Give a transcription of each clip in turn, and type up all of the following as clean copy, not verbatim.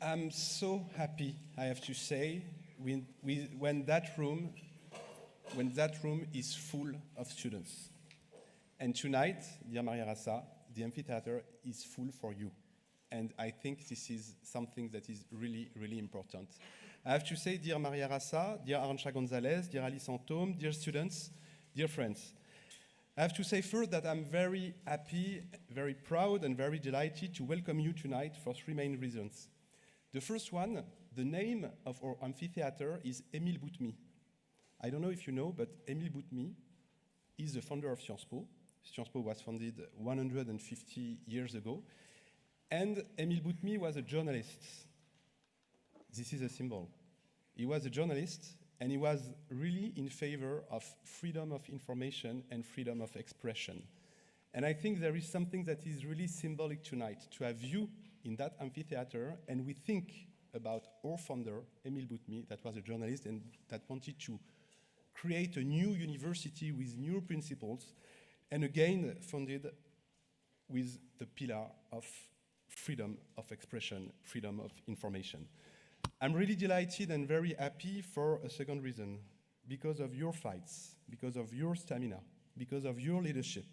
I'm so happy, I have to say, when that room is full of students. And tonight, dear Maria Ressa, the amphitheater is full for you. And I think this is something that is really, really important. I have to say, dear Maria Ressa, dear Arancha González, dear Alice Antome, dear students, dear friends, I have to say first that I'm very happy, very proud, and very delighted to welcome you tonight for three main reasons. The first one, the name of our amphitheater is Émile Boutmy. I don't know if you know, but Émile Boutmy is the founder of Sciences Po. Sciences Po was founded 150 years ago. And Émile Boutmy was a journalist. This is a symbol. He was a journalist, and he was really in favor of freedom of information and freedom of expression. And I think there is something that is really symbolic tonight, to have you in that amphitheater, and we think about our founder, Émile Boutmy, that was a journalist and that wanted to create a new university with new principles, and again funded with the pillar of freedom of expression, freedom of information. I'm really delighted and very happy for a second reason, because of your fights, because of your stamina, because of your leadership.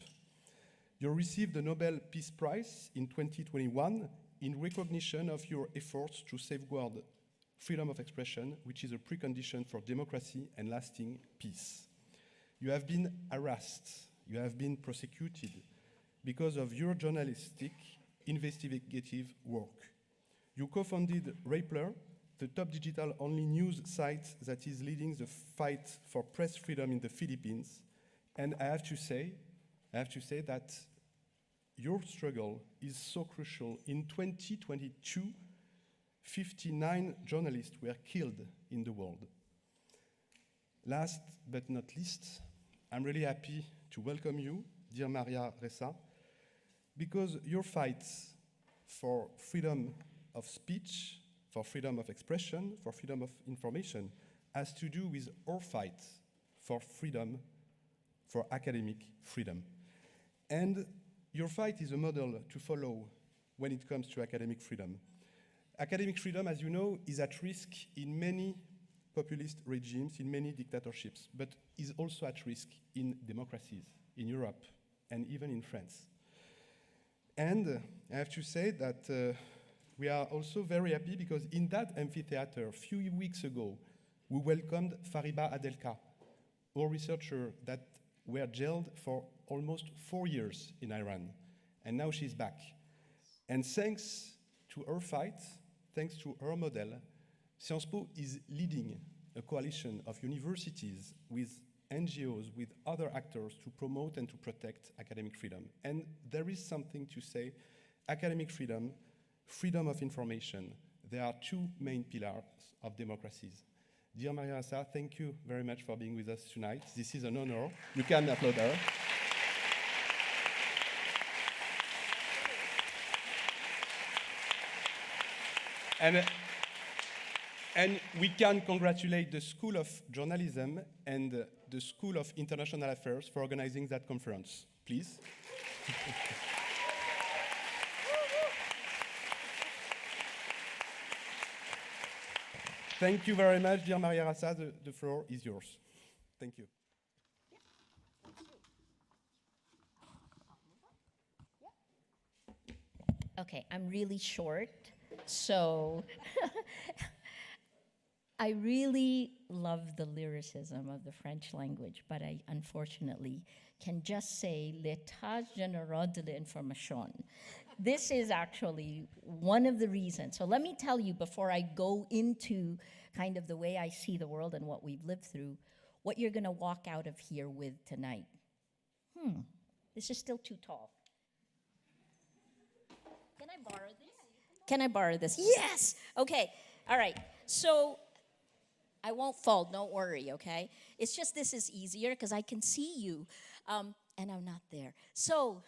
You received the Nobel Peace Prize in 2021 in recognition of your efforts to safeguard freedom of expression, which is a precondition for democracy and lasting peace. You have been harassed, you have been prosecuted because of your journalistic investigative work. You co-founded Rappler, the top digital-only news site that is leading the fight for press freedom in the Philippines. And I have to say that your struggle is so crucial. In 2022, 59 journalists were killed in the world. Last but not least, I'm really happy to welcome you, dear Maria Ressa, because your fights for freedom of speech, for freedom of expression, for freedom of information, has to do with our fight for freedom, for academic freedom. And your fight is a model to follow when it comes to academic freedom. Academic freedom, as you know, is at risk in many populist regimes, in many dictatorships, but is also at risk in democracies, in Europe, and even in France. And I have to say that we are also very happy because in that amphitheater, a few weeks ago, we welcomed Fariba Adelka, our researcher that were jailed for almost 4 years in Iran. And now she's back. And thanks to her fight, thanks to her model, Sciences Po is leading a coalition of universities with NGOs, with other actors to promote and to protect academic freedom. And there is something to say, academic freedom, freedom of information, there are two main pillars of democracies. Dear Maria Ressa, thank you very much for being with us tonight. This is an honor. You can applaud her. And we can congratulate the School of Journalism and the School of International Affairs for organizing that conference. Please. Thank you very much, dear Maria Ressa. The floor is yours. Thank you. Okay, I'm really short, so I really love the lyricism of the French language, but I unfortunately can just say l'état généraux de l'information. This is actually one of the reasons. So let me tell you before I go into kind of the way I see the world and what we've lived through, what you're going to walk out of here with tonight. This is still too tall. Can I borrow this? Can I borrow this? Yes! Okay, all right. So I won't fall, don't worry, okay? It's just this is easier because I can see you, and I'm not there. So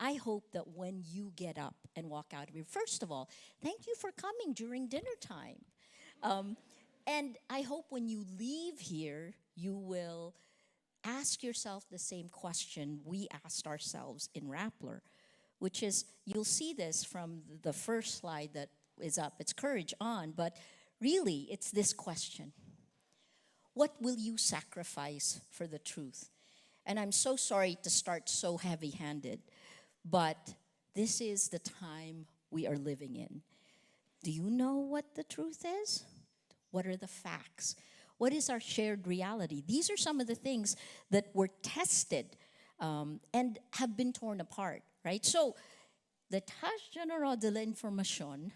I hope that when you get up and walk out of here, first of all, thank you for coming during dinner time. And I hope when you leave here, you will ask yourself the same question we asked ourselves in Rappler, which is, you'll see this from the first slide that is up. It's courage on, but really, it's this question. What will you sacrifice for the truth? And I'm so sorry to start so heavy-handed, but this is the time we are living in. Do you know what the truth is? What are the facts? What is our shared reality? These are some of the things that were tested and have been torn apart, right? So, the tâche généraux de l'information,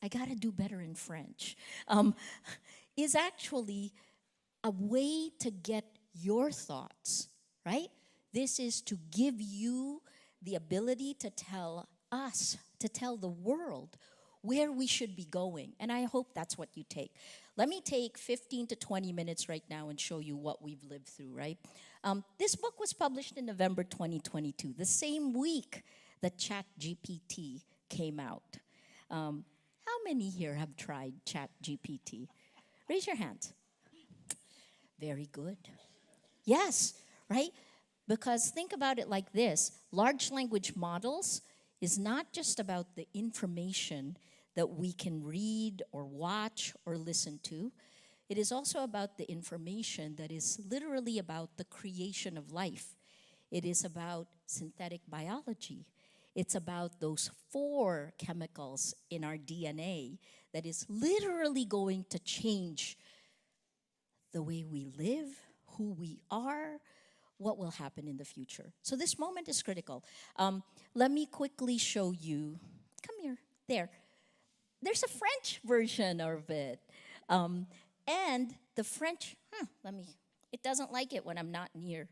I gotta do better in French, is actually a way to get your thoughts, right? This is to give you the ability to tell us, to tell the world where we should be going. And I hope that's what you take. Let me take 15 to 20 minutes right now and show you what we've lived through, right? This book was published in November 2022, the same week that ChatGPT came out. How many here have tried ChatGPT? Raise your hands. Very good. Yes, right? Because think about it like this. Large language models is not just about the information that we can read or watch or listen to. It is also about the information that is literally about the creation of life. It is about synthetic biology. It's about those 4 chemicals in our DNA that is literally going to change the way we live, who we are, what will happen in the future. So this moment is critical. Let me quickly show you. Come here. There. There's a French version of it. And the French, it doesn't like it when I'm not near.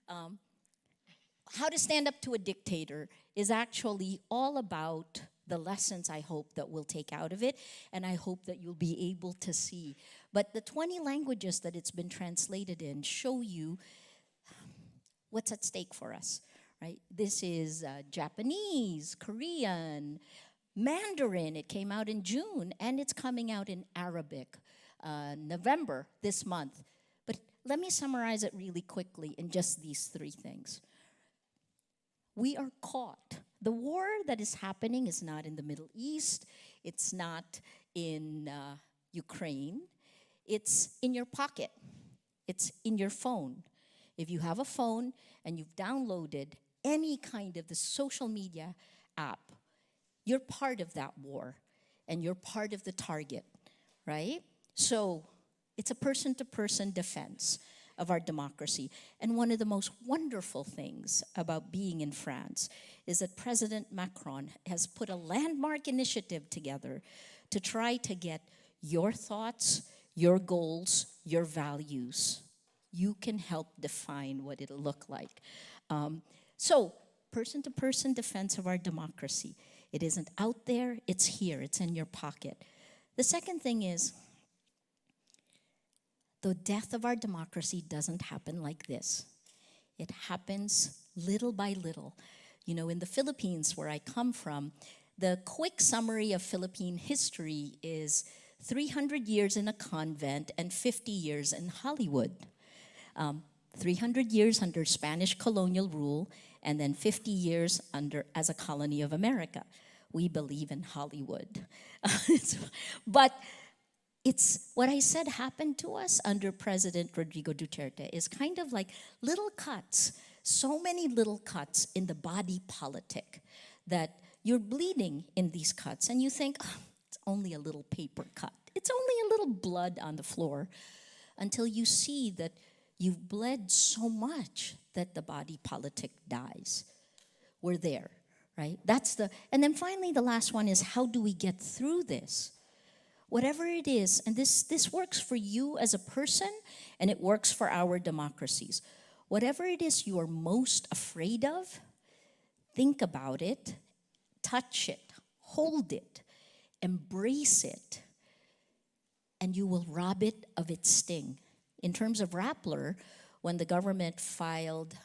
How to Stand Up to a Dictator is actually all about the lessons I hope that we'll take out of it, and I hope that you'll be able to see. But the 20 languages that it's been translated in show you what's at stake for us, right? This is Japanese, Korean, Mandarin. It came out in June, and it's coming out in Arabic, November this month. But let me summarize it really quickly in just these 3 things. We are caught. The war that is happening is not in the Middle East. It's not in Ukraine. It's in your pocket. It's in your phone. If you have a phone and you've downloaded any kind of the social media app, you're part of that war and you're part of the target, right? So it's a person-to-person defense of our democracy. And one of the most wonderful things about being in France is that President Macron has put a landmark initiative together to try to get your thoughts, your goals, your values. You can help define what it'll look like. So, person-to-person defense of our democracy. It isn't out there, it's here, it's in your pocket. The second thing is, the death of our democracy doesn't happen like this. It happens little by little. You know, in the Philippines, where I come from, the quick summary of Philippine history is 300 years in a convent and 50 years in Hollywood. 300 years under Spanish colonial rule, and then 50 years as a colony of America. We believe in Hollywood. But it's what I said happened to us under President Rodrigo Duterte is kind of like little cuts, so many little cuts in the body politic that you're bleeding in these cuts and you think, oh, it's only a little paper cut. It's only a little blood on the floor until you see that you've bled so much that the body politic dies. We're there, right? And then finally the last one is, how do we get through this? Whatever it is, and this works for you as a person, and it works for our democracies. Whatever it is you are most afraid of, think about it, touch it, hold it, embrace it, and you will rob it of its sting. In terms of Rappler, when the government filed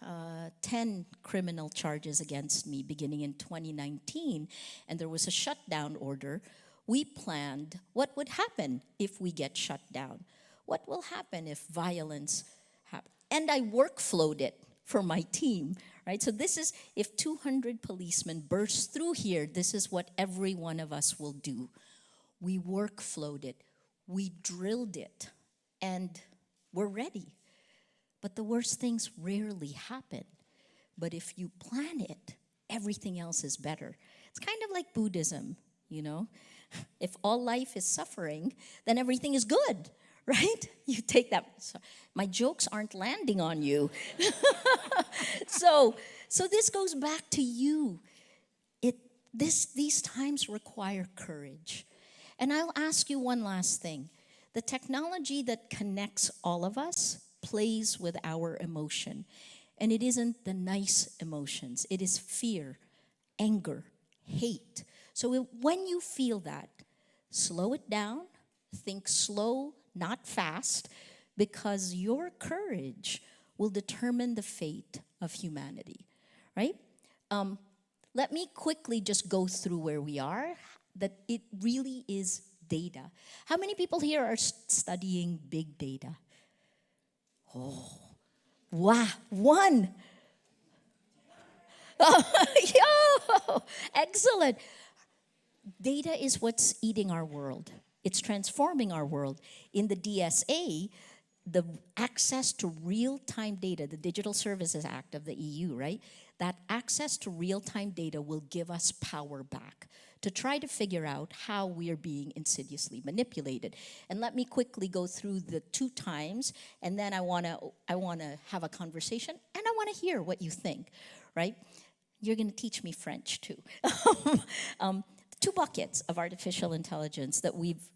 10 criminal charges against me beginning in 2019, and there was a shutdown order, we planned what would happen if we get shut down. What will happen if violence happens? And I workflowed it for my team, right? So this is, if 200 policemen burst through here, this is what every one of us will do. We workflowed it. We drilled it. And we're ready. But the worst things rarely happen. But if you plan it, everything else is better. It's kind of like Buddhism, you know? If all life is suffering, then everything is good, right? You take that. So my jokes aren't landing on you. So this goes back to you. These times require courage. And I'll ask you one last thing. The technology that connects all of us plays with our emotion. And it isn't the nice emotions. It is fear, anger, hate. So when you feel that, slow it down, think slow, not fast, because your courage will determine the fate of humanity, right? Let me quickly just go through where we are, that it really is data. How many people here are studying big data? Oh, wow, one. Yo, excellent. Data is what's eating our world. It's transforming our world. In the DSA, the access to real-time data, the Digital Services Act of the EU, right? That access to real-time data will give us power back to try to figure out how we are being insidiously manipulated. And let me quickly go through the 2 times, and then I wanna have a conversation, and I wanna hear what you think, right? You're gonna teach me French too. 2 buckets of artificial intelligence that we've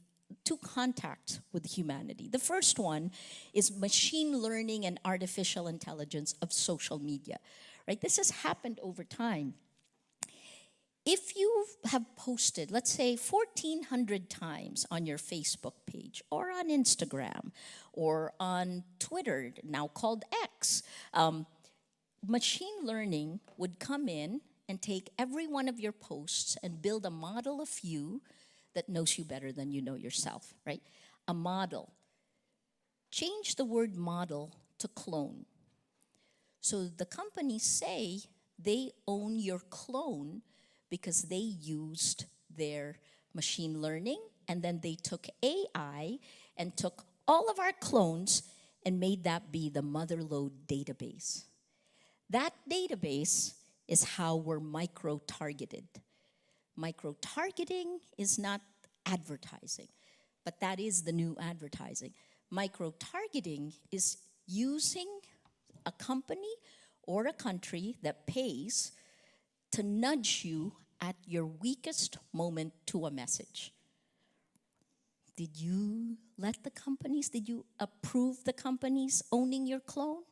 2 contacts with humanity. The first one is machine learning and artificial intelligence of social media, right? This has happened over time. If you have posted, let's say, 1,400 times on your Facebook page or on Instagram or on Twitter, now called X, machine learning would come in and take every one of your posts and build a model of you that knows you better than you know yourself, right? A model. Change the word model to clone. So the companies say they own your clone because they used their machine learning, and then they took AI and took all of our clones and made that be the motherlode database. That database is how we're micro-targeted. Micro-targeting is not advertising, but that is the new advertising. Micro-targeting is using a company or a country that pays to nudge you at your weakest moment to a message. Did you did you approve the companies owning your clone?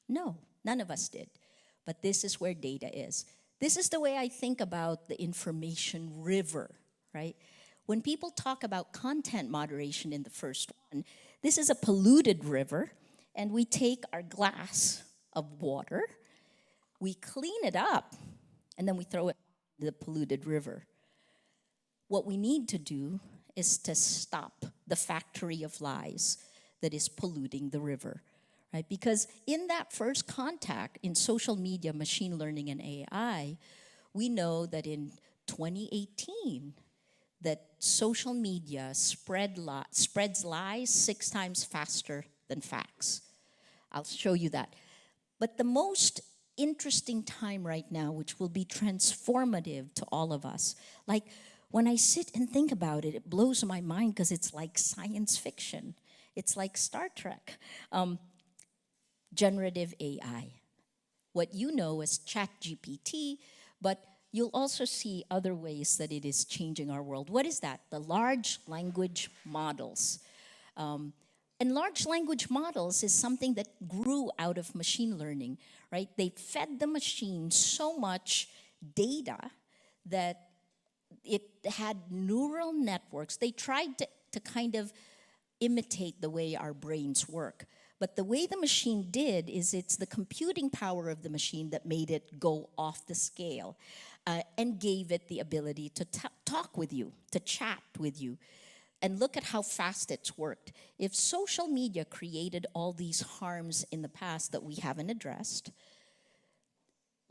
No, none of us did. But this is where data is. This is the way I think about the information river, right? When people talk about content moderation in the first one, this is a polluted river, and we take our glass of water, we clean it up, and then we throw it in the polluted river. What we need to do is to stop the factory of lies that is polluting the river, right? Because in that first contact in social media, machine learning, and AI, we know that in 2018, that social media spreads lies 6 times faster than facts. I'll show you that. But the most interesting time right now, which will be transformative to all of us, like when I sit and think about it, it blows my mind because it's like science fiction. It's like Star Trek. Generative AI. What you know as ChatGPT, but you'll also see other ways that it is changing our world. What is that? The large language models. And large language models is something that grew out of machine learning, right? They fed the machine so much data that it had neural networks. They tried to kind of imitate the way our brains work. But the way the machine did is it's the computing power of the machine that made it go off the scale and gave it the ability to talk with you, to chat with you. And look at how fast it's worked. If social media created all these harms in the past that we haven't addressed,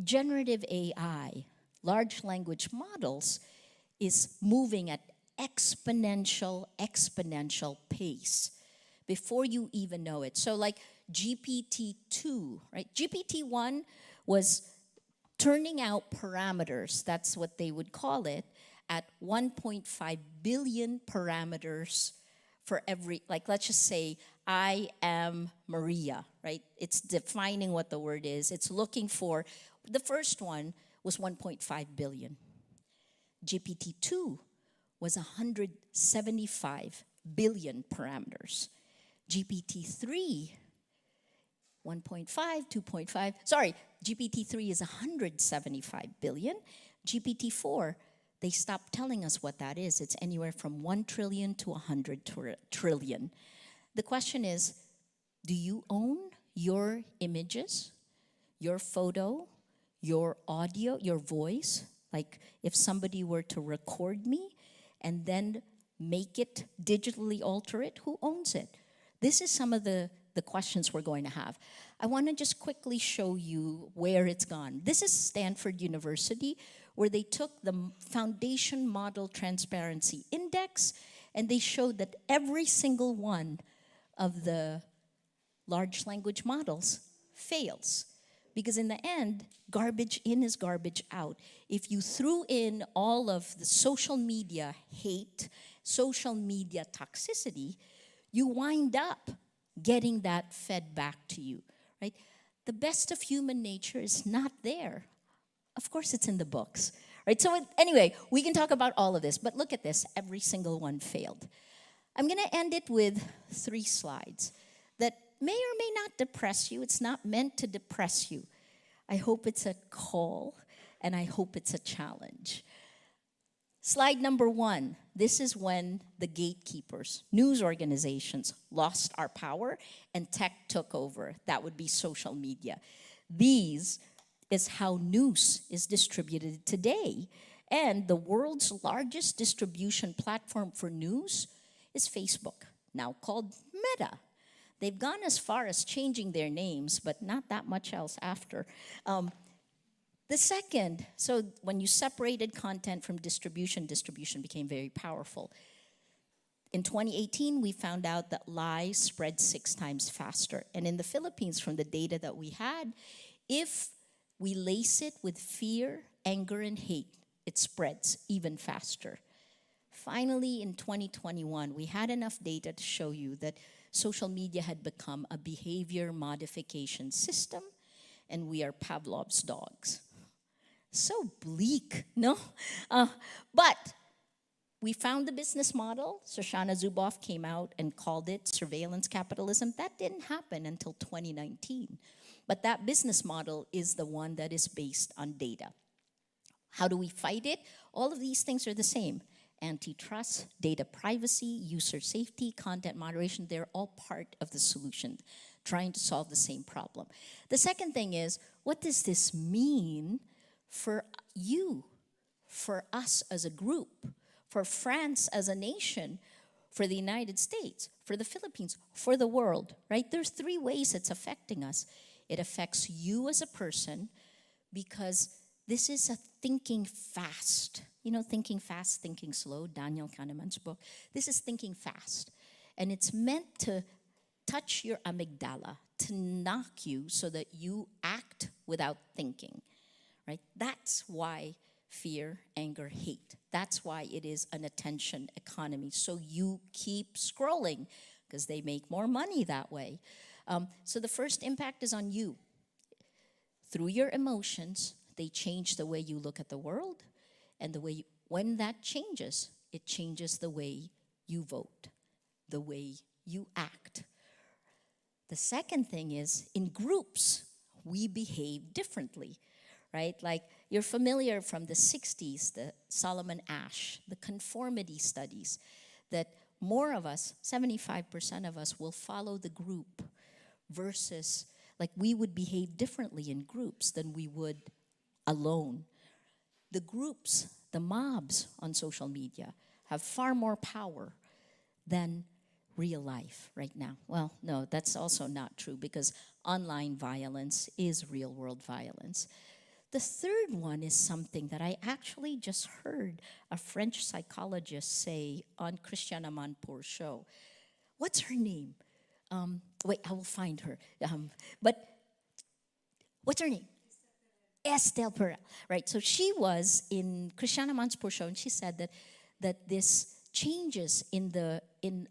generative AI, large language models, is moving at exponential pace before you even know it. So like GPT-2, right? GPT-1 was turning out parameters, that's what they would call it, at 1.5 billion parameters for every, like let's just say, I am Maria, right? It's defining what the word is. It's looking for, the first one was 1.5 billion. GPT-2 was 175 billion parameters. GPT-3, 1.5, 2.5, sorry, GPT-3 is 175 billion. GPT-4, they stopped telling us what that is. It's anywhere from 1 trillion to 100 trillion. The question is, do you own your images, your photo, your audio, your voice? Like if somebody were to record me and then make it, digitally alter it, who owns it? This is some of the questions we're going to have. I want to just quickly show you where it's gone. This is Stanford University, where they took the Foundation Model Transparency Index, and they showed that every single one of the large language models fails. Because in the end, garbage in is garbage out. If you threw in all of the social media hate, social media toxicity, you wind up getting that fed back to you, right? The best of human nature is not there. Of course, it's in the books, right? So anyway, we can talk about all of this, but look at this. Every single one failed. I'm going to end it with 3 slides that may or may not depress you. It's not meant to depress you. I hope it's a call, and I hope it's a challenge. Slide number 1. This is when the gatekeepers, news organizations, lost our power and tech took over. That would be social media. These is how news is distributed today. And the world's largest distribution platform for news is Facebook, now called Meta. They've gone as far as changing their names, but not that much else after. The second, so when you separated content from distribution became very powerful. In 2018, we found out that lies spread 6 times faster. And in the Philippines, from the data that we had, if we lace it with fear, anger, and hate, it spreads even faster. Finally, in 2021, we had enough data to show you that social media had become a behavior modification system, and we are Pavlov's dogs. So bleak, no? But we found the business model. Shoshana Zuboff came out and called it surveillance capitalism. That didn't happen until 2019. But that business model is the one that is based on data. How do we fight it? All of these things are the same. Antitrust, data privacy, user safety, content moderation, they're all part of the solution, trying to solve the same problem. The second thing is, what does this mean for you, for us as a group, for France as a nation, for the United States, for the Philippines, for the world, right? There's 3 ways it's affecting us. It affects you as a person because this is a thinking fast. You know, thinking fast, thinking slow, Daniel Kahneman's book. This is thinking fast. And it's meant to touch your amygdala, to knock you so that you act without thinking, right? That's why fear, anger, hate. That's why it is an attention economy. So you keep scrolling because they make more money that way. So the first impact is on you. Through your emotions, they change the way you look at the world, and the way when that changes, it changes the way you vote, the way you act. The second thing is, in groups, we behave differently, right? Like, you're familiar from the 60s, the Solomon Asch, the conformity studies, that more of us, 75% of us, will follow the group versus, like, we would behave differently in groups than we would alone. The groups, the mobs on social media have far more power than real life right now. Well, no, that's also not true because online violence is real world violence. The third one is something that I actually just heard a French psychologist say on Christiane Amanpour's show. What's her name? Wait, I will find her. But what's her name? Estelle Perel. Right, so she was in Christiane Amanpour's show, and she said that this changes in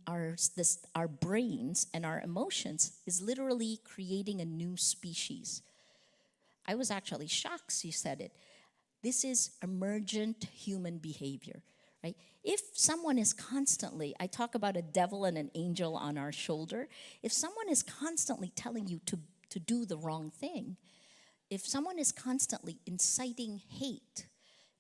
our brains and our emotions is literally creating a new species. I was actually shocked she said it. This is emergent human behavior, right? If someone is constantly, I talk about a devil and an angel on our shoulder. If someone is constantly telling you to do the wrong thing, if someone is constantly inciting hate,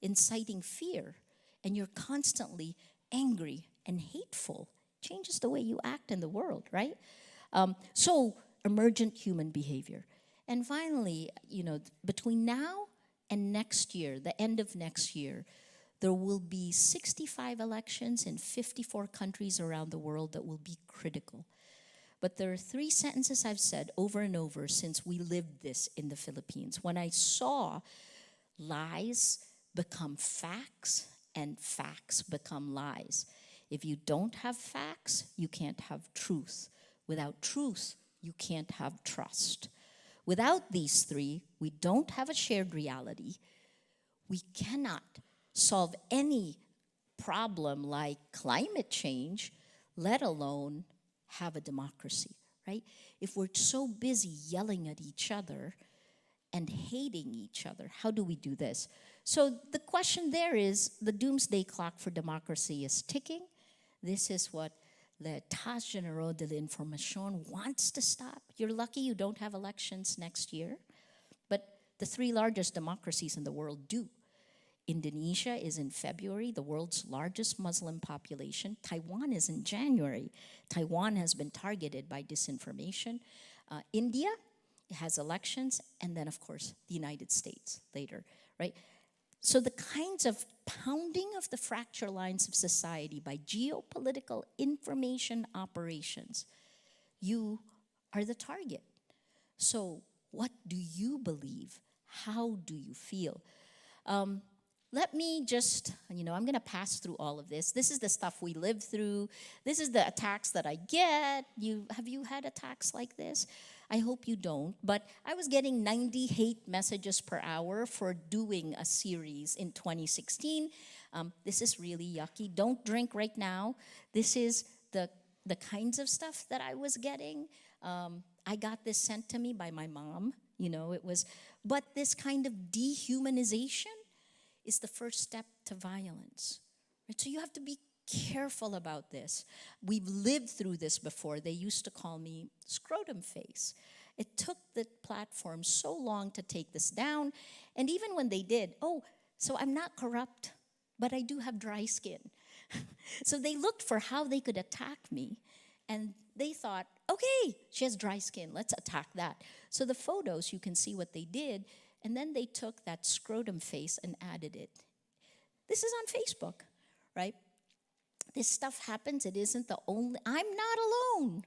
inciting fear, and you're constantly angry and hateful, it changes the way you act in the world, right? So emergent human behavior. And finally, between now and next year, the end of next year, there will be 65 elections in 54 countries around the world that will be critical. But there are 3 sentences I've said over and over since we lived this in the Philippines. When I saw lies become facts and facts become lies. If you don't have facts, you can't have truth. Without truth, you can't have trust. Without these 3, we don't have a shared reality. We cannot solve any problem like climate change, let alone have a democracy, right? If we're so busy yelling at each other and hating each other, how do we do this? So the question there is, the doomsday clock for democracy is ticking. This is what Etats, généraux de l'information wants to stop. You're lucky you don't have elections next year, but the 3 largest democracies in the world do. Indonesia is in February, the world's largest Muslim population. Taiwan is in January. Taiwan has been targeted by disinformation. India has elections, and then, of course, the United States later, right? So the kinds of pounding of the fracture lines of society by geopolitical information operations, you are the target. So what do you believe? How do you feel? Let me just, I'm going to pass through all of this. This is the stuff we live through. This is the attacks that I get. Have you had attacks like this? I hope you don't. But I was getting 90 hate messages per hour for doing a series in 2016. This is really yucky. Don't drink right now. This is the kinds of stuff that I was getting. I got this sent to me by my mom. But this kind of dehumanization is the first step to violence. Right? So you have to be careful about this. We've lived through this before. They used to call me scrotum face. It took the platform so long to take this down. And even when they did, so I'm not corrupt, but I do have dry skin. So they looked for how they could attack me. And they thought, okay, she has dry skin. Let's attack that. So the photos, you can see what they did. And then they took that scrotum face and added it. This is on Facebook, right? This stuff happens. It isn't the only. I'm not alone.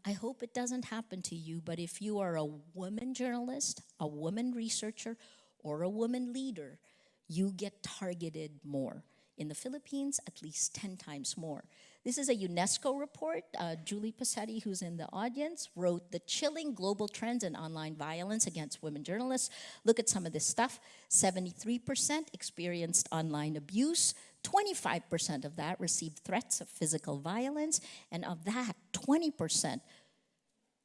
I hope it doesn't happen to you, but if you are a woman journalist, a woman researcher, or a woman leader, you get targeted more. In the Philippines, at least 10 times more. This is a UNESCO report. Julie Passetti, who's in the audience, wrote The Chilling Global Trends in Online Violence Against Women Journalists. Look at some of this stuff. 73% experienced online abuse. 25% of that received threats of physical violence. And of that, 20%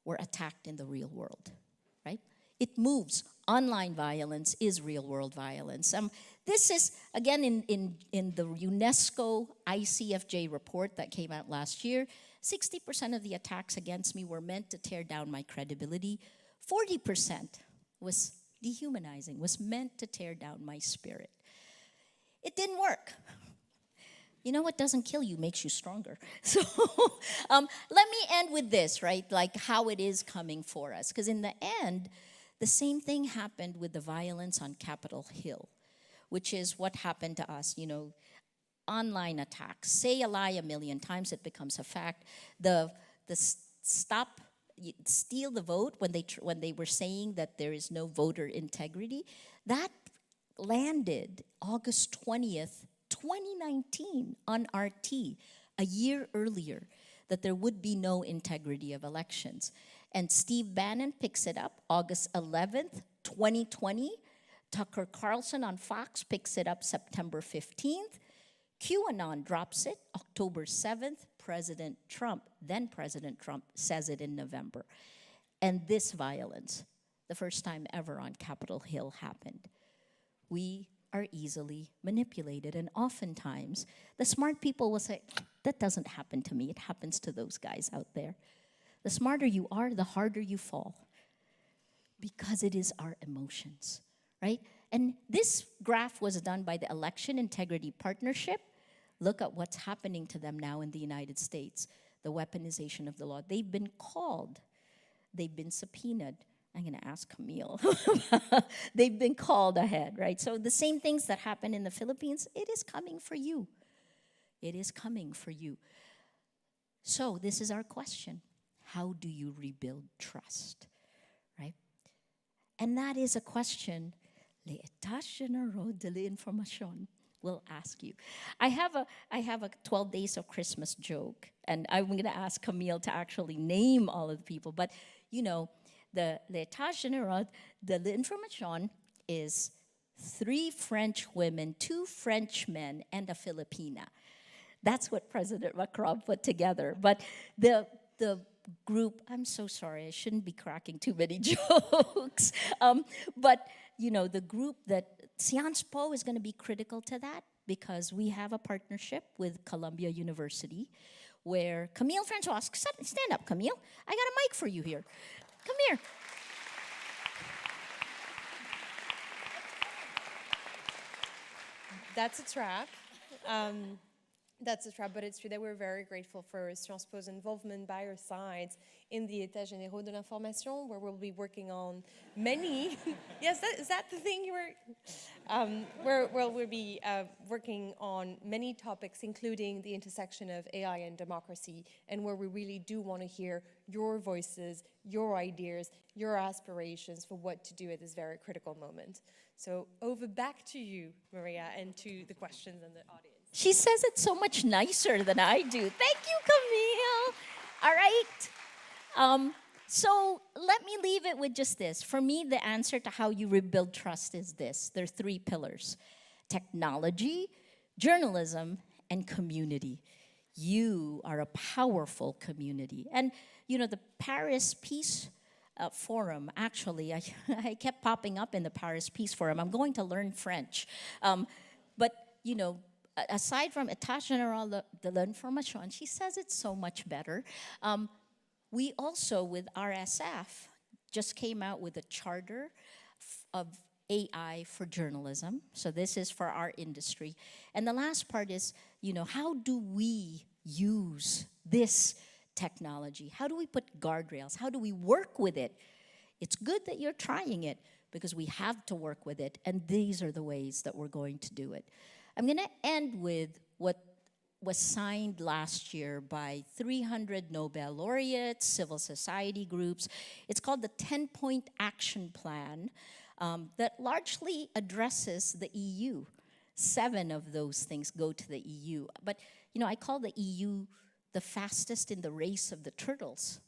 were attacked in the real world, right? It moves. Online violence is real-world violence. This is, again, in the UNESCO ICFJ report that came out last year, 60% of the attacks against me were meant to tear down my credibility. 40% was dehumanizing, was meant to tear down my spirit. It didn't work. You know what doesn't kill you makes you stronger. So let me end with this, right? Like how it is coming for us. Because in the end, the same thing happened with the violence on Capitol Hill, which is what happened to us, online attacks. Say a lie a million times, it becomes a fact. The stop steal the vote when they were saying that there is no voter integrity, that landed August 20th, 2019 on RT, a year earlier, that there would be no integrity of elections. And Steve Bannon picks it up August 11th, 2020. Tucker Carlson on Fox picks it up September 15th. QAnon drops it October 7th. Then President Trump, says it in November. And this violence, the first time ever on Capitol Hill, happened. We are easily manipulated, and oftentimes the smart people will say, that doesn't happen to me, it happens to those guys out there. The smarter you are, the harder you fall, because it is our emotions, right? And this graph was done by the Election Integrity Partnership. Look at what's happening to them now in the United States, the weaponization of the law. They've been called, they've been subpoenaed. I'm going to ask Camille. They've been called ahead, right? So the same things that happen in the Philippines, it is coming for you. It is coming for you. So this is our question. How do you rebuild trust, right? And that is a question les Etats généraux de l'information will ask you. I have a 12 Days of Christmas joke, and I'm going to ask Camille to actually name all of the people. But, you know, the État généraux de l'information is 3 French women, 2 French men, and a Filipina. That's what President Macron put together. But the group, I'm so sorry, I shouldn't be cracking too many jokes. But, you know, the group that Sciences Po is going to be critical to that, because we have a partnership with Columbia University where Camille Francois, stand up, Camille. I got a mic for you here. Come here. That's a trap. That's a trap, but it's true that we're very grateful for Sciences Po's involvement by our sides in the États généraux de l'information, where we'll be working on many. Yes, is that the thing you were? Where we'll be working on many topics, including the intersection of AI and democracy, and where we really do want to hear your voices, your ideas, your aspirations for what to do at this very critical moment. So over back to you, Maria, and to the questions and the audience. She says it so much nicer than I do. Thank you, Camille. All right. So let me leave it with just this. For me, the answer to how you rebuild trust is this. There are 3 pillars: technology, journalism, and community. You are a powerful community. And, you know, the Paris Peace Forum, actually, I kept popping up in the Paris Peace Forum. I'm going to learn French. But, you know, aside from État généraux de l'information, she says it so much better. We also, with RSF, just came out with a charter of AI for journalism. So this is for our industry. And the last part is, you know, how do we use this technology? How do we put guardrails? How do we work with it? It's good that you're trying it, because we have to work with it. And these are the ways that we're going to do it. I'm going to end with what was signed last year by 300 Nobel laureates, civil society groups. It's called the 10-Point Action Plan that largely addresses the EU. 7 of those things go to the EU. But, you know, I call the EU the fastest in the race of the turtles.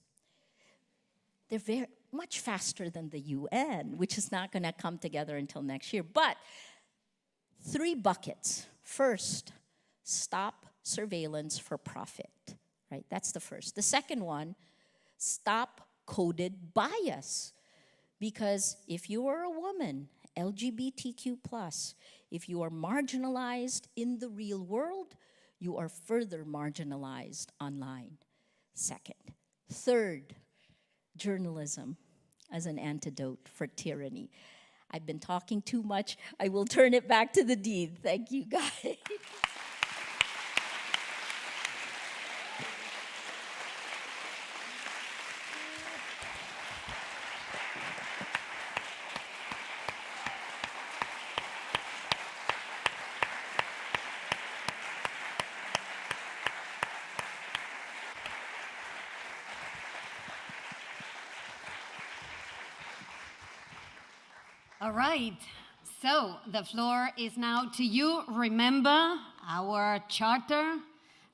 They're very much faster than the UN, which is not going to come together until next year. But 3 buckets. First, stop surveillance for profit, right? That's the first. The second one, stop coded bias. Because if you are a woman, LGBTQ+, if you are marginalized in the real world, you are further marginalized online. Second. Third, journalism as an antidote for tyranny. I've been talking too much. I will turn it back to the Dean. Thank you, guys. All right. So the floor is now to you. Remember our charter.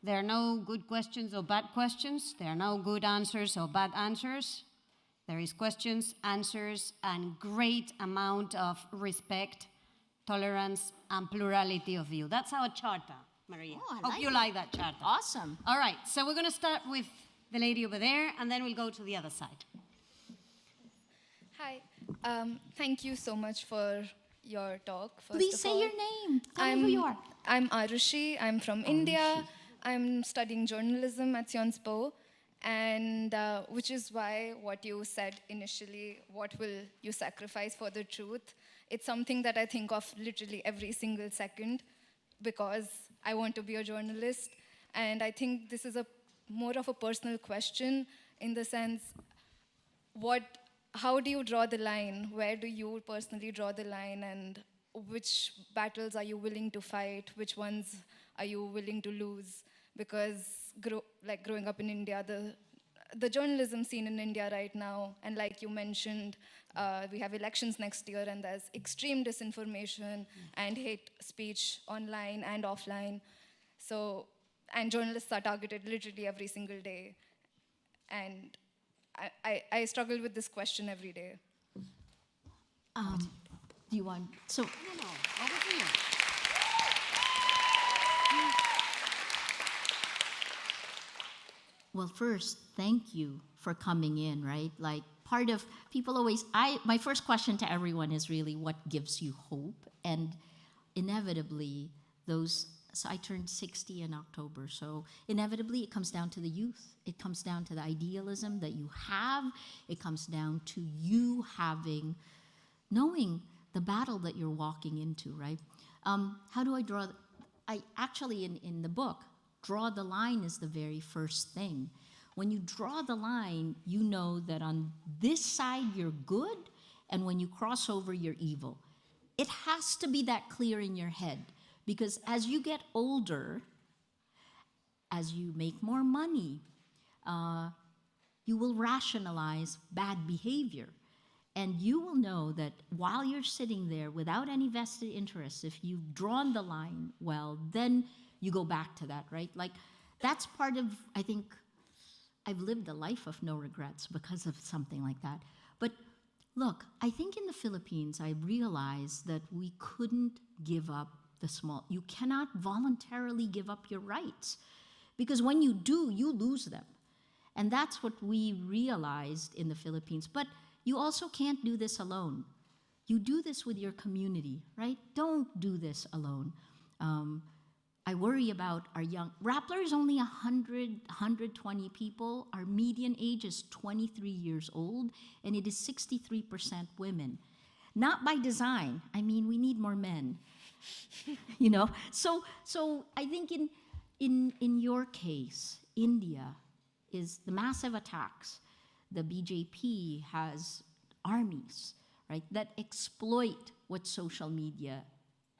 There are no good questions or bad questions. There are no good answers or bad answers. There is questions, answers, and great amount of respect, tolerance, and plurality of view. That's our charter, Maria. Oh, I Hope like you it. like that charter. Awesome. All right, so we're going to start with the lady over there, and then we'll go to the other side. Hi. Thank you so much for your talk. First Please of say all. your name. Tell me who you are. I'm Arushi. I'm from India. I'm studying journalism at Sciences Po, and which is why what you said initially, what will you sacrifice for the truth? It's something that I think of literally every single second because I want to be a journalist. And I think this is more of a personal question in the sense, how do you draw the line? Where do you personally draw the line, and which battles are you willing to fight? Which ones are you willing to lose? Because growing up in India, the journalism scene in India right now, and like you mentioned, we have elections next year, and there's extreme disinformation and hate speech online and offline. So, and journalists are targeted literally every single day. And I struggle with this question every day. Do you want, so, No, over to you. well, first, thank you for coming in, right? Like, part of, people always, my first question to everyone is really, what gives you hope? And inevitably, so I turned 60 in October, so inevitably it comes down to the youth. It comes down to the idealism that you have. It comes down to you knowing the battle that you're walking into, right? How do I draw? I actually, in the book, draw the line is the very first thing. When you draw the line, you know that on this side you're good, and when you cross over, you're evil. It has to be that clear in your head, because as you get older, as you make more money, you will rationalize bad behavior. And you will know that while you're sitting there without any vested interests, if you've drawn the line well, then you go back to that, right? Like, that's part of, I think, I've lived a life of no regrets because of something like that. But look, I think in the Philippines, I realized that we couldn't give up you cannot voluntarily give up your rights, because when you do, you lose them. And that's what we realized in the Philippines. But you also can't do this alone. You do this with your community, right? Don't do this alone. I worry about our young, Rappler is only 120 people. Our median age is 23 years old, and it is 63% women. Not by design. I mean, we need more men. You know, so I think in your case, India is the massive attacks. The BJP has armies, right, that exploit what social media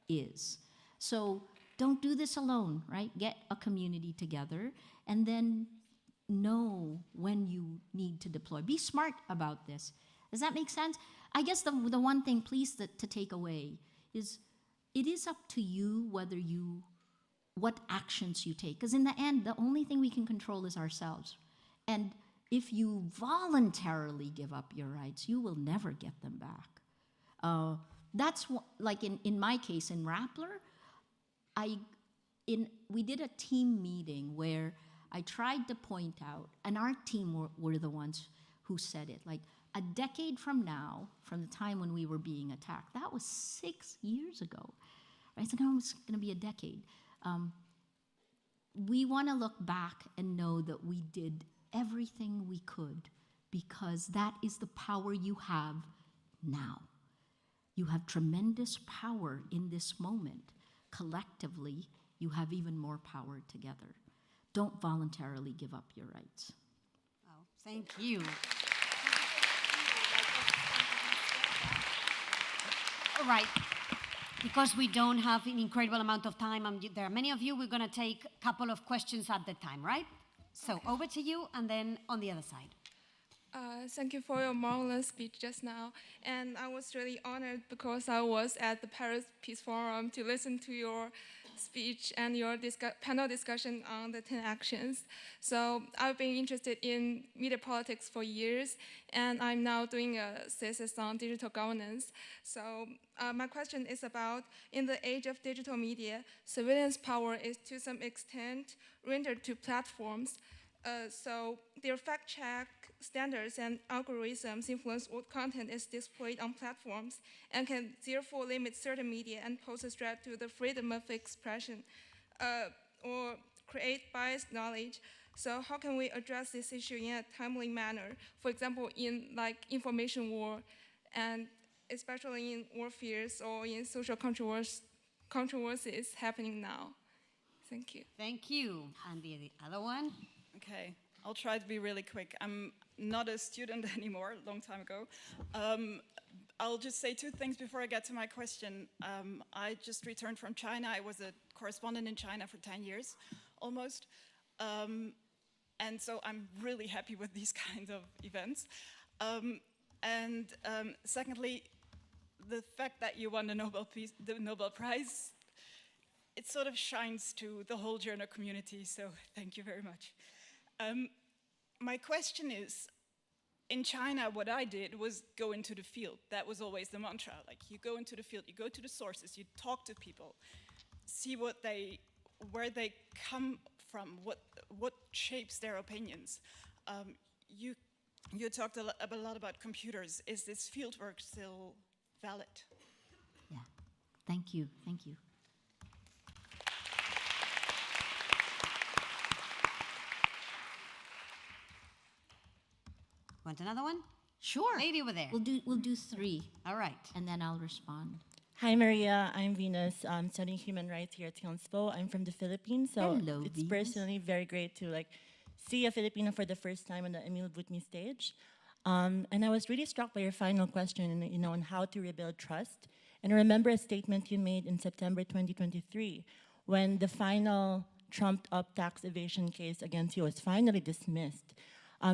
is. So don't do this alone, right? Get a community together, and then know when you need to deploy. Be smart about this. Does that make sense? I guess the one thing, please, to take away is, it is up to you what actions you take. Because in the end, the only thing we can control is ourselves. And if you voluntarily give up your rights, you will never get them back. That's like in my case, in Rappler, we did a team meeting where I tried to point out, and our team were the ones who said it, like, a decade from now, from the time when we were being attacked, that was 6 years ago. Right? It's going to be a decade. We want to look back and know that we did everything we could, because that is the power you have now. You have tremendous power in this moment. Collectively, you have even more power together. Don't voluntarily give up your rights. Oh, thank you. All right. Because we don't have an incredible amount of time, and there are many of you, we're going to take a couple of questions at the time, right? So over to you, and then on the other side. Thank you for your marvelous speech just now. And I was really honored because I was at the Paris Peace Forum to listen to your speech and your panel discussion on the 10 actions. So I've been interested in media politics for years, and I'm now doing a thesis on digital governance. So my question is about, in the age of digital media, surveillance power is to some extent rendered to platforms. So their fact-check standards and algorithms influence what content is displayed on platforms and can therefore limit certain media and pose a threat to the freedom of expression or create biased knowledge. So how can we address this issue in a timely manner? For example, in like information war, and especially in warfares or in social controversies happening now. Thank you. Thank you. And the other one? Okay, I'll try to be really quick. I'm not a student anymore, a long time ago. I'll just say two things before I get to my question. I just returned from China. I was a correspondent in China for 10 years, almost. And so I'm really happy with these kinds of events. Secondly, the fact that you won the Nobel Prize, it sort of shines to the whole journal community, so thank you very much. My question is, in China, what I did was go into the field. That was always the mantra. Like, you go into the field, you go to the sources, you talk to people, see where they come from, what shapes their opinions. You talked a lot about computers. Is this fieldwork still valid? Yeah, thank you, thank you. Want another one? Sure. Lady over there. We'll do three, All right. and then I'll respond. Hi, Maria. I'm Venus. I'm studying human rights here at Tionspo. I'm from the Philippines, so Hello, it's Venus. personally very great to see a Filipino for the first time on the Emile Butmi stage. And I was really struck by your final question, on how to rebuild trust. And I remember a statement you made in September 2023 when the final trumped-up tax evasion case against you was finally dismissed.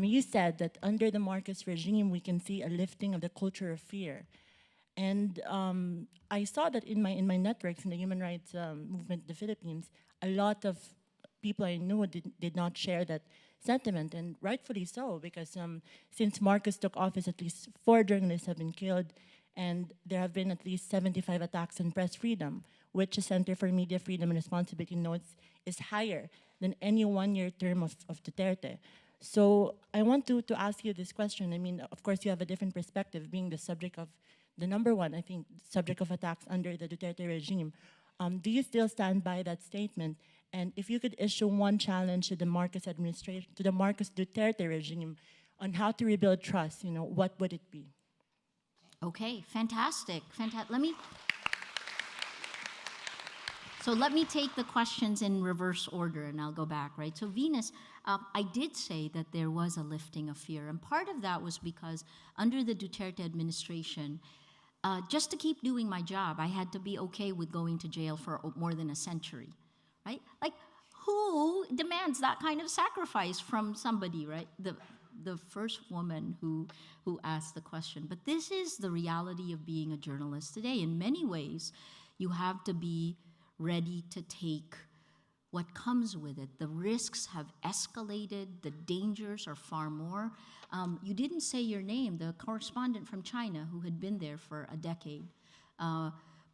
You said that under the Marcos regime, we can see a lifting of the culture of fear. And I saw that in my networks in the human rights movement in the Philippines, a lot of people I knew did not share that sentiment, and rightfully so, because since Marcos took office, at least 4 journalists have been killed, and there have been at least 75 attacks on press freedom, which the Center for Media Freedom and Responsibility notes is higher than any one-year term of Duterte. So I want to ask you this question. I mean, of course, you have a different perspective, being the subject of the number one, I think, subject of attacks under the Duterte regime. Do you still stand by that statement? And if you could issue one challenge to the Marcos administration, to the Marcos Duterte regime, on how to rebuild trust, what would it be? Okay, fantastic. Let me take the questions in reverse order, and I'll go back, right? So Venus, I did say that there was a lifting of fear, and part of that was because under the Duterte administration, just to keep doing my job, I had to be okay with going to jail for more than a century, right? Like, who demands that kind of sacrifice from somebody, right? The first woman who asked the question. But this is the reality of being a journalist today. In many ways, you have to be ready to take what comes with it. The risks have escalated, the dangers are far more. You didn't say your name, the correspondent from China who had been there for a decade.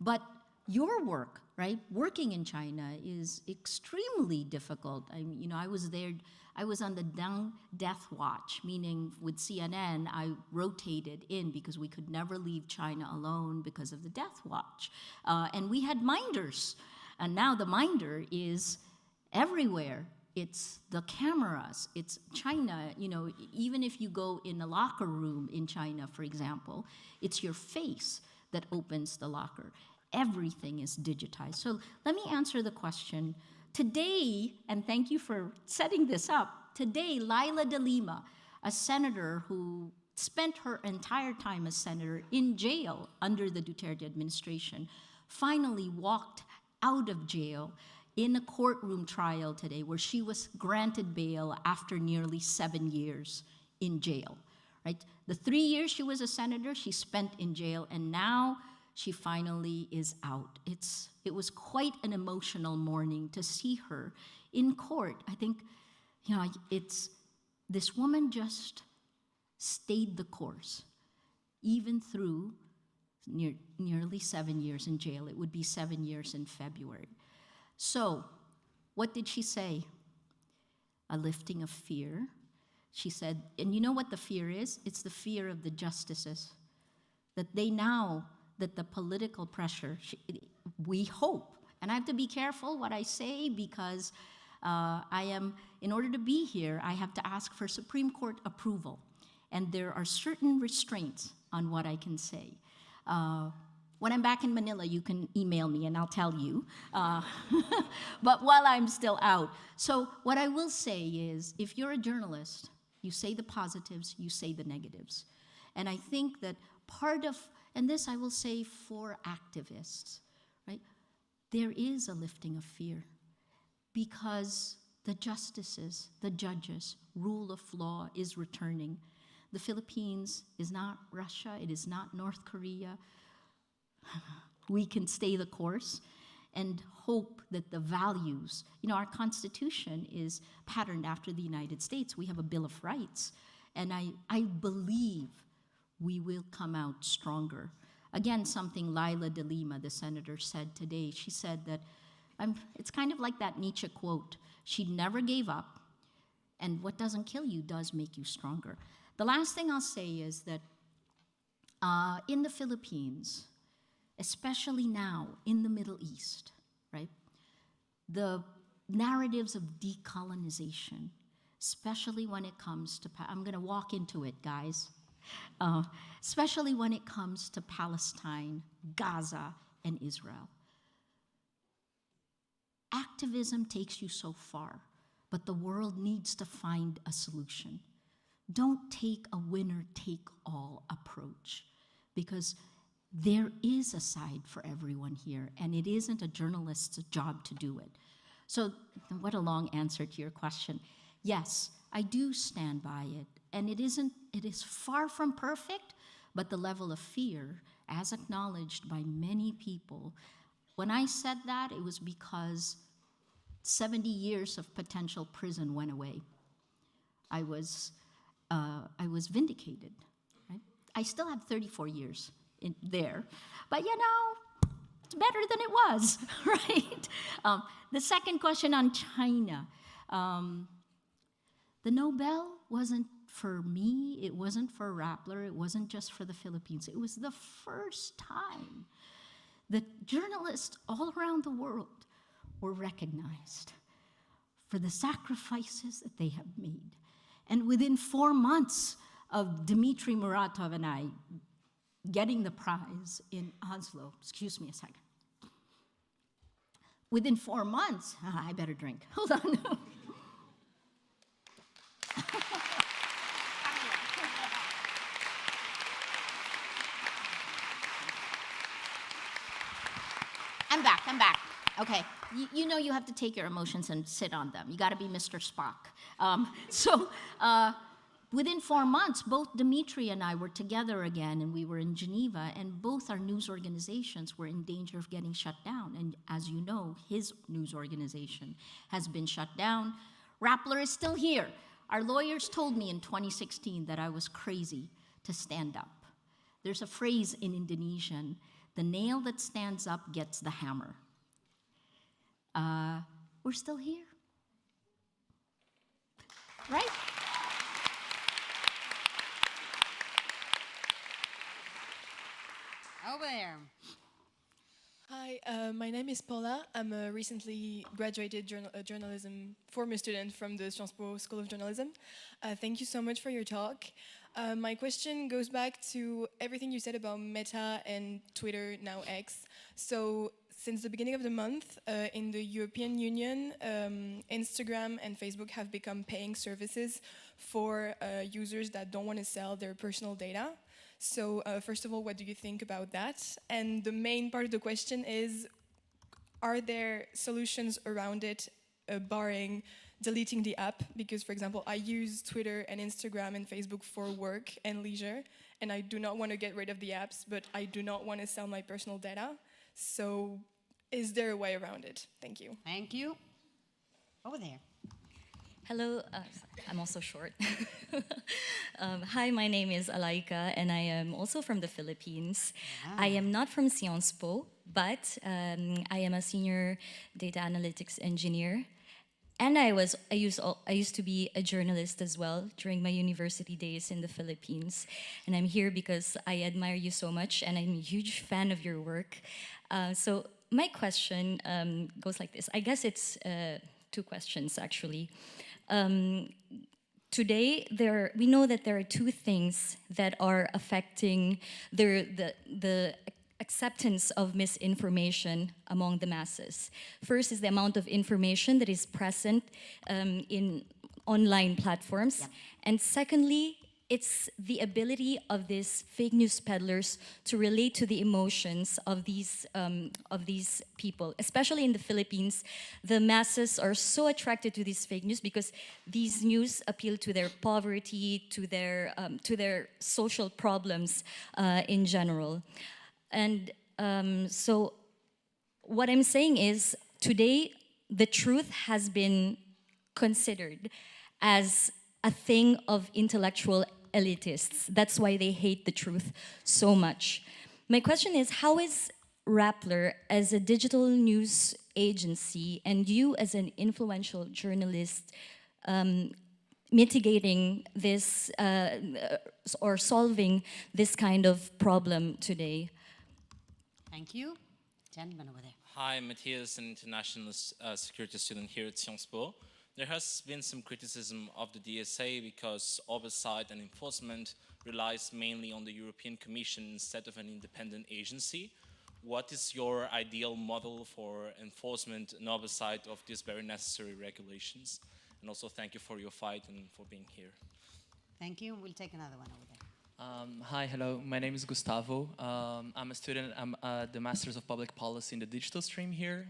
But your work, right, working in China is extremely difficult. I was there, I was on the death watch, meaning with CNN, I rotated in because we could never leave China alone because of the death watch. And we had minders. And now the minder is everywhere. It's the cameras, it's China, even if you go in a locker room in China, for example, it's your face that opens the locker. Everything is digitized. So let me answer the question. Today, and thank you for setting this up, today, Laila de Lima, a senator who spent her entire time as senator in jail under the Duterte administration, finally walked out of jail in a courtroom trial today where she was granted bail after nearly 7 years in jail, right? The 3 years she was a senator, she spent in jail, and now she finally is out. It was quite an emotional morning to see her in court. I think, this woman just stayed the course, even through nearly 7 years in jail. It would be 7 years in February. So, what did she say? A lifting of fear. She said, and you know what the fear is? It's the fear of the justices. That that the political pressure, we hope, and I have to be careful what I say because in order to be here, I have to ask for Supreme Court approval. And there are certain restraints on what I can say. When I'm back in Manila, you can email me and I'll tell you. But while I'm still out. So what I will say is, if you're a journalist, you say the positives, you say the negatives. And I think that part of, and this I will say for activists, right? There is a lifting of fear because the justices, the judges, rule of law is returning. The Philippines is not Russia, it is not North Korea. We can stay the course and hope that the values, our Constitution is patterned after the United States. We have a Bill of Rights, and I believe we will come out stronger. Again, something Laila de Lima, the senator, said today. She said that, it's kind of like that Nietzsche quote, she never gave up, and what doesn't kill you does make you stronger. The last thing I'll say is that in the Philippines, especially now in the Middle East, right, the narratives of decolonization, especially when it comes to, I'm going to walk into it, guys, especially when it comes to Palestine, Gaza, and Israel. Activism takes you so far, but the world needs to find a solution. Don't take a winner-take-all approach, because there is a side for everyone here, and it isn't a journalist's job to do it. So, what a long answer to your question. Yes, I do stand by it, and it is far from perfect, but the level of fear, as acknowledged by many people, when I said that, it was because 70 years of potential prison went away. I was vindicated, right? I still have 34 years in there, but it's better than it was, right? The second question on China. The Nobel wasn't for me, it wasn't for Rappler, it wasn't just for the Philippines. It was the first time that journalists all around the world were recognized for the sacrifices that they have made. And within 4 months of Dmitry Muratov and I getting the prize in Oslo, excuse me a second. Within 4 months, I better drink, hold on. I'm back. Okay, you know you have to take your emotions and sit on them. You gotta be Mr. Spock. Within 4 months, both Dimitri and I were together again, and we were in Geneva, and both our news organizations were in danger of getting shut down. And as you know, his news organization has been shut down. Rappler is still here. Our lawyers told me in 2016 that I was crazy to stand up. There's a phrase in Indonesian, the nail that stands up gets the hammer. We're still here, right? Over there. Hi, my name is Paula. I'm a recently graduated journalism former student from the Sciences Po School of Journalism. Thank you so much for your talk. My question goes back to everything you said about Meta and Twitter, now X. So since the beginning of the month, in the European Union, Instagram and Facebook have become paying services for users that don't want to sell their personal data. So first of all, what do you think about that? And the main part of the question is, are there solutions around it, barring deleting the app because, for example, I use Twitter and Instagram and Facebook for work and leisure, and I do not want to get rid of the apps, but I do not want to sell my personal data. So is there a way around it? Thank you. Thank you. Over there. Hello, I'm also short. Hi, my name is Alaika, and I am also from the Philippines. I am not from Sciences Po, but I am a senior data analytics engineer. And I used to be a journalist as well during my university days in the Philippines. And I'm here because I admire you so much, and I'm a huge fan of your work. So my question goes like this. I guess it's two questions, actually. Today, we know that there are two things that are affecting the acceptance of misinformation among the masses. First is the amount of information that is present in online platforms. Yeah. And secondly, it's the ability of these fake news peddlers to relate to the emotions of these people. Especially in the Philippines, the masses are so attracted to these fake news because these news appeal to their poverty, to their social problems in general. And so what I'm saying is, today, the truth has been considered as a thing of intellectual elitists. That's why they hate the truth so much. My question is, how is Rappler, as a digital news agency, and you as an influential journalist, mitigating this or solving this kind of problem today? Thank you. Gentleman over there. Hi, Mathias, an international security student here at Sciences Po. There has been some criticism of the DSA because oversight and enforcement relies mainly on the European Commission instead of an independent agency. What is your ideal model for enforcement and oversight of these very necessary regulations? And also thank you for your fight and for being here. Thank you. We'll take another one over there. Hi, hello. My name is Gustavo. I'm a student. I'm the Masters of Public Policy in the digital stream here.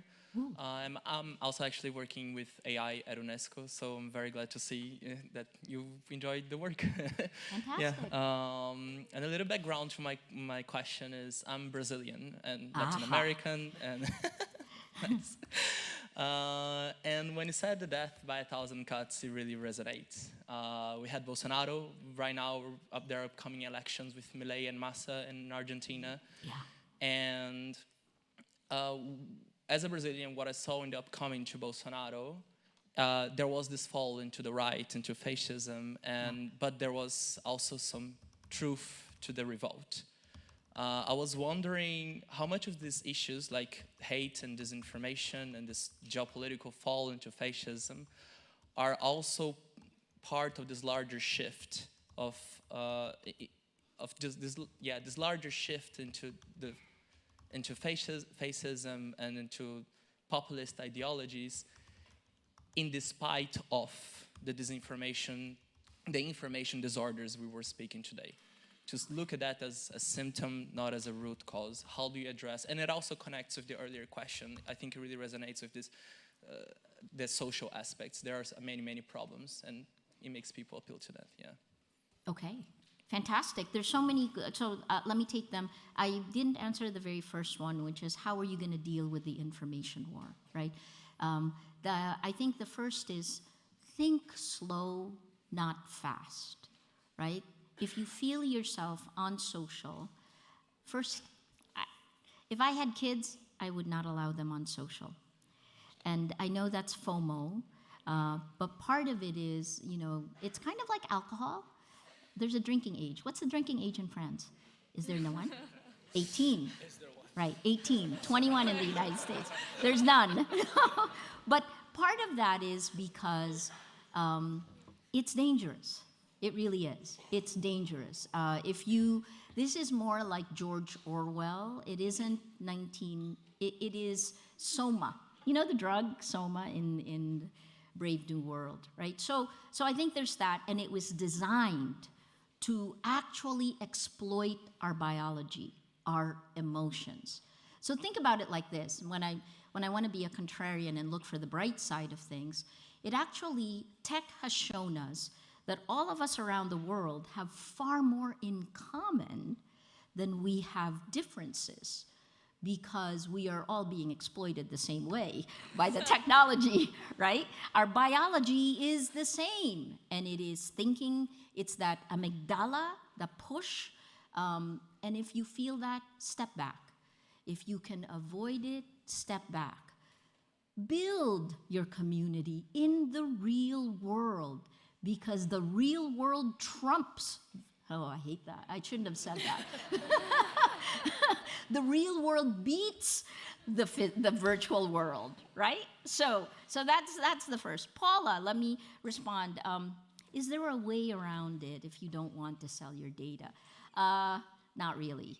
I'm also actually working with AI at UNESCO, so I'm very glad to see that you've enjoyed the work. Fantastic. Yeah. And a little background to my question is, I'm Brazilian and Latin American, and nice. And when you said the death by 1,000 cuts, it really resonates. We had Bolsonaro. Right now, there are upcoming elections with Milei and Massa in Argentina. Yeah. And as a Brazilian, what I saw in the upcoming to Bolsonaro, there was this fall into the right, into fascism, but there was also some truth to the revolt. I was wondering how much of these issues like hate and disinformation and this geopolitical fall into fascism are also part of this larger shift of this larger shift into fascism and into populist ideologies, in despite of the disinformation, the information disorders we were speaking today. Just look at that as a symptom, not as a root cause. How do you address? And it also connects with the earlier question. I think it really resonates with this, the social aspects. There are many, many problems, and it makes people appeal to that, yeah. Okay, fantastic. There's so many, so let me take them. I didn't answer the very first one, which is how are you going to deal with the information war, right? I think the first is think slow, not fast, right? If you feel yourself on social, first, if I had kids, I would not allow them on social. And I know that's FOMO, but part of it is, you know, it's kind of like alcohol. There's a drinking age. What's the drinking age in France? Is there no one? 18. Is there one? Right, 18. 21 in the United States. There's none. But part of that is because it's dangerous. It really is. It's dangerous. This is more like George Orwell. It isn't it is Soma. You know the drug Soma in Brave New World, right? So I think there's that, and it was designed to actually exploit our biology, our emotions. So think about it like this. When I want to be a contrarian and look for the bright side of things, It actually, tech has shown us that all of us around the world have far more in common than we have differences, because we are all being exploited the same way by the technology, right? Our biology is the same, and it is thinking, it's that amygdala, the push, and if you feel that, step back. If you can avoid it, step back. Build your community in the real world, because the real world trumps. Oh, I hate that. I shouldn't have said that. The real world beats the virtual world, right? So that's the first. Paula, let me respond. Is there a way around it if you don't want to sell your data? Not really.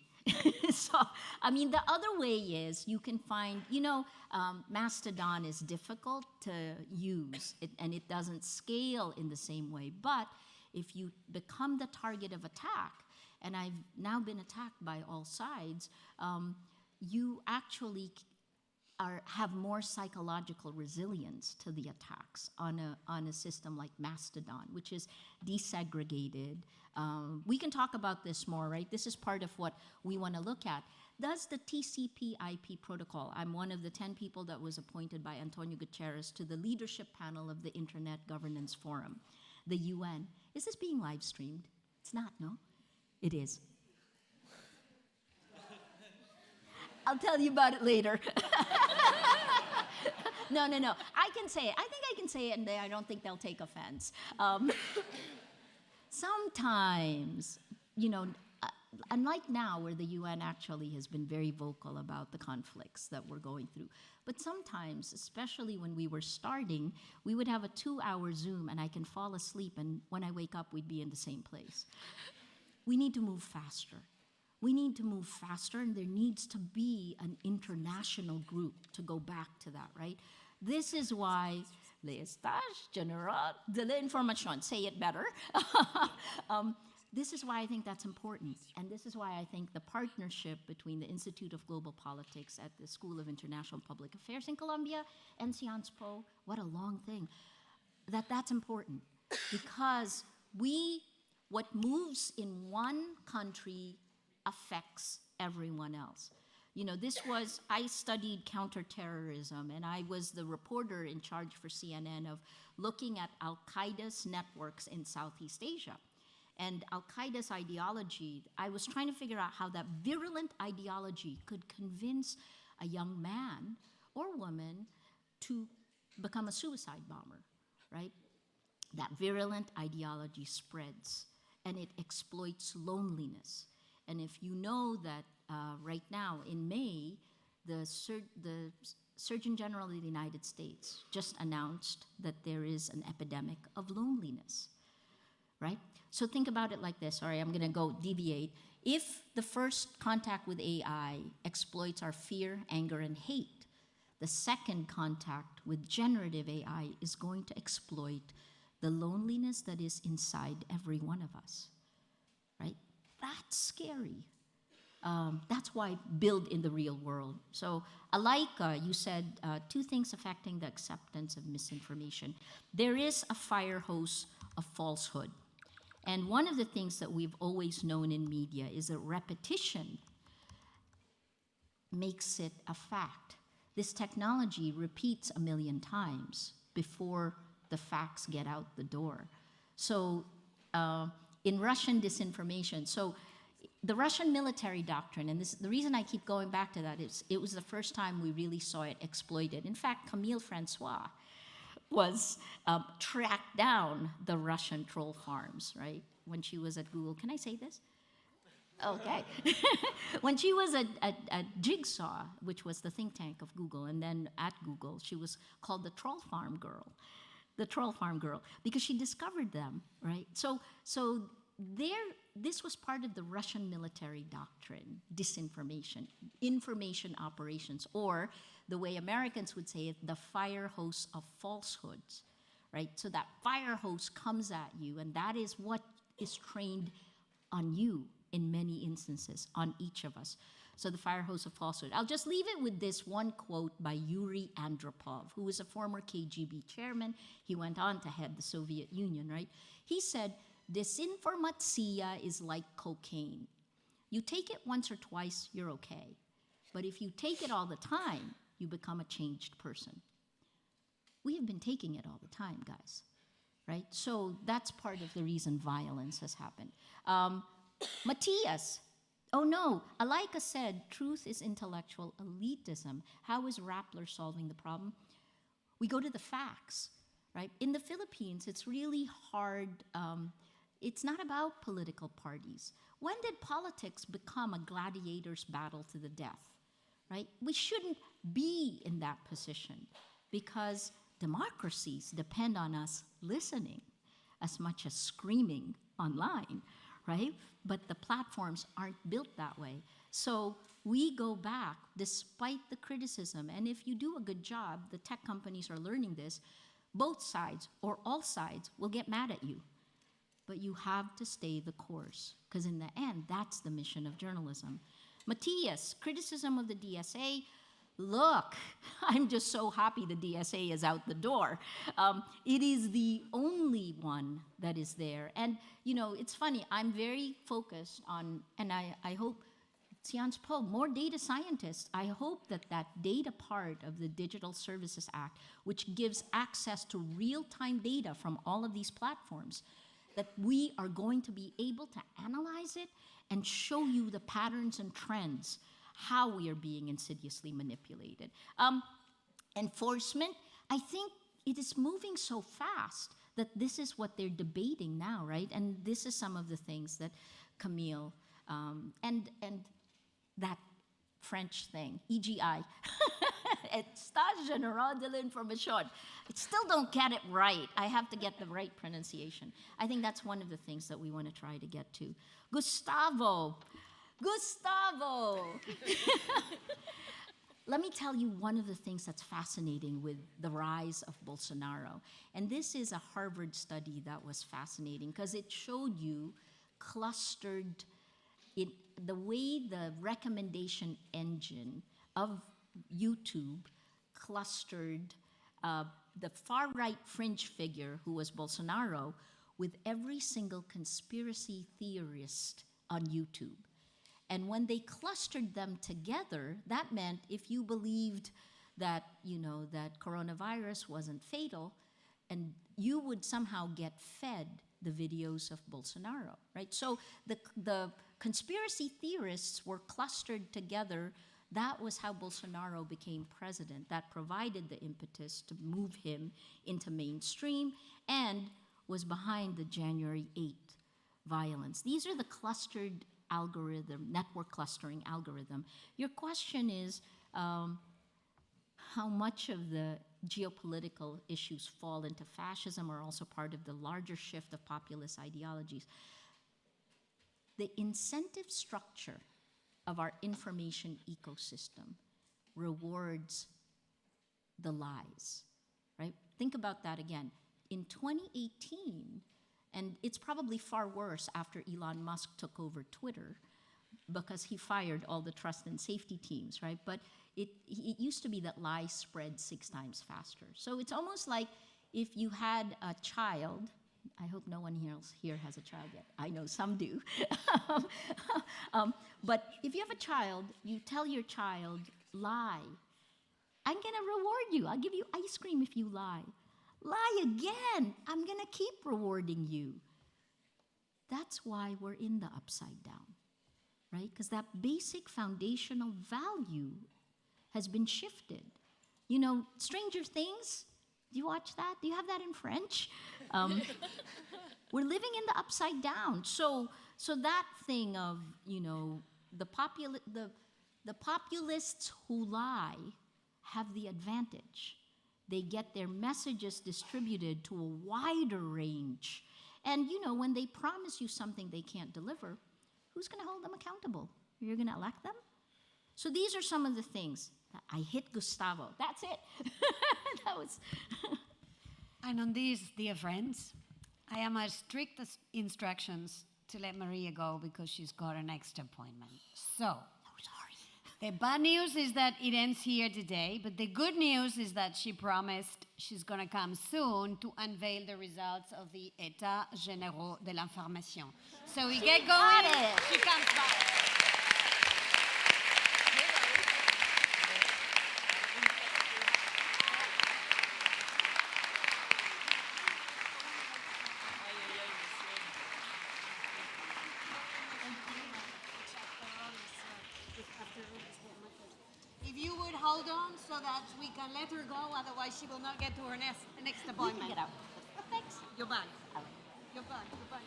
So, I mean, the other way is you can find, Mastodon is difficult to use, and it doesn't scale in the same way. But if you become the target of attack, and I've now been attacked by all sides, you actually have more psychological resilience to the attacks on a system like Mastodon, which is desegregated. We can talk about this more, right? This is part of what we want to look at. Does the TCP/IP protocol, I'm one of the 10 people that was appointed by Antonio Guterres to the leadership panel of the Internet Governance Forum, the UN. Is this being live streamed? It's not, no? It is. I'll tell you about it later. No. I can say it. I think I can say it, and I don't think they'll take offense. Sometimes, unlike now, where the UN actually has been very vocal about the conflicts that we're going through, but sometimes, especially when we were starting, we would have a 2-hour Zoom, and I can fall asleep, and when I wake up, we'd be in the same place. We need to move faster. We need to move faster, and there needs to be an international group to go back to that, right? This is why les Etats, généraux de l'information, say it better. This is why I think that's important, and this is why I think the partnership between the Institute of Global Politics at the School of International Public Affairs in Colombia and Sciences Po, what a long thing, that's important, because what moves in one country affects everyone else. I studied counterterrorism, and I was the reporter in charge for CNN of looking at Al-Qaeda's networks in Southeast Asia. And Al-Qaeda's ideology, I was trying to figure out how that virulent ideology could convince a young man or woman to become a suicide bomber, right? That virulent ideology spreads, and it exploits loneliness. And if you know that right now, in May, the Surgeon General of the United States just announced that there is an epidemic of loneliness, right? So think about it like this. Sorry, I'm going to deviate. If the first contact with AI exploits our fear, anger, and hate, the second contact with generative AI is going to exploit the loneliness that is inside every one of us, right? That's scary. That's why build in the real world. So, Alaika, you said 2 things affecting the acceptance of misinformation. There is a fire hose of falsehood. And one of the things that we've always known in media is that repetition makes it a fact. This technology repeats 1 million times before the facts get out the door. So, in Russian disinformation, so the Russian military doctrine, and the reason I keep going back to that is it was the first time we really saw it exploited. In fact, Camille Francois was tracked down the Russian troll farms, right? When she was at Google. Can I say this? Okay. When she was at Jigsaw, which was the think tank of Google, and then at Google, she was called the troll farm girl. The troll farm girl, because she discovered them, right? So this was part of the Russian military doctrine, disinformation, information operations, or the way Americans would say it, the fire hose of falsehoods, right? So that fire hose comes at you, and that is what is trained on you in many instances, on each of us. So the fire hose of falsehood. I'll just leave it with this one quote by Yuri Andropov, who was a former KGB chairman. He went on to head the Soviet Union, right? He said, "Disinformatia is like cocaine. You take it once or twice, you're okay. But if you take it all the time, you become a changed person." We have been taking it all the time, guys, right? So that's part of the reason violence has happened. Matthias, oh no, Alaika said, truth is intellectual elitism. How is Rappler solving the problem? We go to the facts, right? In the Philippines, it's really hard. It's not about political parties. When did politics become a gladiator's battle to the death, right? We shouldn't be in that position because democracies depend on us listening as much as screaming online, right? But the platforms aren't built that way. So we go back despite the criticism. And if you do a good job, the tech companies are learning this, both sides or all sides will get mad at you. But you have to stay the course, because in the end, that's the mission of journalism. Matthias, criticism of the DSA. Look, I'm just so happy the DSA is out the door. It is the only one that is there. And, you know, it's funny, I'm very focused on, and I hope, Sciences Po, more data scientists. I hope that that data part of the Digital Services Act, which gives access to real-time data from all of these platforms, that we are going to be able to analyze it and show you the patterns and trends, how we are being insidiously manipulated. Enforcement, I think it is moving so fast that this is what they're debating now, right? And this is some of the things that Camille, and that French thing, EGI, États généraux de l'information. I still don't get it right. I have to get the right pronunciation. I think that's one of the things that we want to try to get to. Gustavo. Let me tell you one of the things that's fascinating with the rise of Bolsonaro. And this is a Harvard study that was fascinating because it showed you clustered, the way the recommendation engine of YouTube clustered the far-right fringe figure, who was Bolsonaro, with every single conspiracy theorist on YouTube. And when they clustered them together, that meant if you believed that, you know, that coronavirus wasn't fatal, and you would somehow get fed the videos of Bolsonaro, right? So the conspiracy theorists were clustered together. That was how Bolsonaro became president. That provided the impetus to move him into mainstream and was behind the January 8th violence. These are the clustered algorithm, network clustering algorithm. Your question is how much of the geopolitical issues fall into fascism or also part of the larger shift of populist ideologies. The incentive structure of our information ecosystem rewards the lies, right? Think about that again. In 2018, and it's probably far worse after Elon Musk took over Twitter because he fired all the trust and safety teams, right? But it used to be that lies spread 6 times faster. So it's almost like if you had a child, I hope no one here has a child yet. I know some do. But if you have a child, you tell your child, lie. I'm gonna reward you. I'll give you ice cream if you lie. Lie again. I'm gonna keep rewarding you. That's why we're in the upside down, right? Because that basic foundational value has been shifted. You know, Stranger Things, do you watch that? Do you have that in French? We're living in the upside down. So that thing of, you know, the populists who lie have the advantage. They get their messages distributed to a wider range. And, you know, when they promise you something they can't deliver, who's going to hold them accountable? You're going to elect them? So these are some of the things. I hit Gustavo. That's it. That was... And on this, dear friends, I am as strict as instructions to let Maria go because she's got a next appointment. So, The bad news is that it ends here today, but the good news is that she promised she's going to come soon to unveil the results of the Etats, généraux de l'information. So we get going. She comes back. If you would hold on so that we can let her go, otherwise she will not get to her next appointment. Get out. Thanks. You're back. You're back. You're back.